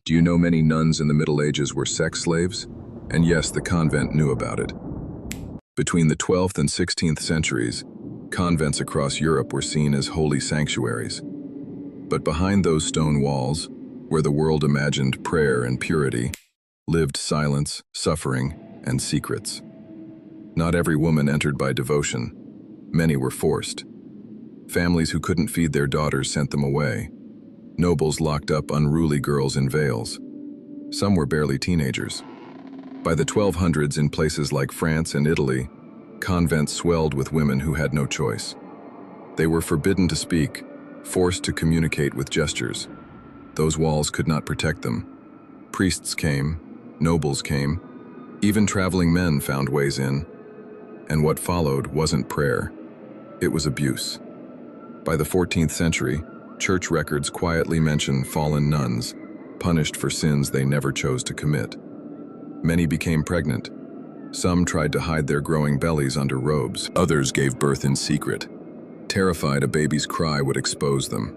Do you know many nuns in the Middle Ages were sex slaves? And yes, the convent knew about it. Between the 12th and 16th centuries, convents across Europe were seen as holy sanctuaries. But behind those stone walls, where the world imagined prayer and purity, lived silence, suffering, and secrets. Not every woman entered by devotion. Many were forced. Families who couldn't feed their daughters sent them away. Nobles locked up unruly girls in veils. Some were barely teenagers. By the 1200s, in places like France and Italy, convents swelled with women who had no choice. They were forbidden to speak, forced to communicate with gestures. Those walls could not protect them. Priests came, nobles came, even traveling men found ways in. And what followed wasn't prayer, it was abuse. By the 14th century, church records quietly mention fallen nuns, punished for sins they never chose to commit. Many became pregnant. Some tried to hide their growing bellies under robes. Others gave birth in secret. Terrified a baby's cry would expose them.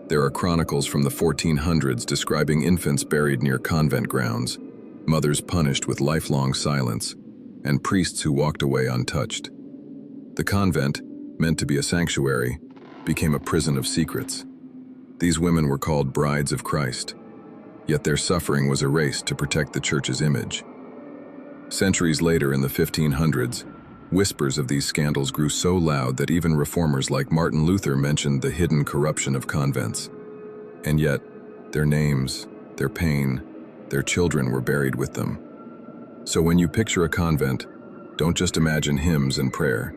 There are chronicles from the 1400s describing infants buried near convent grounds, mothers punished with lifelong silence, and priests who walked away untouched. The convent, meant to be a sanctuary, became a prison of secrets. These women were called brides of Christ, yet their suffering was erased to protect the church's image. Centuries later, in the 1500s, whispers of these scandals grew so loud that even reformers like Martin Luther mentioned the hidden corruption of convents. And yet, their names, their pain, their children were buried with them. So when you picture a convent, don't just imagine hymns and prayer.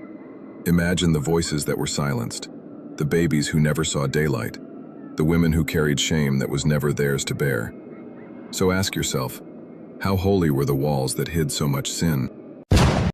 Imagine the voices that were silenced, the babies who never saw daylight, the women who carried shame that was never theirs to bear. So ask yourself, how holy were the walls that hid so much sin?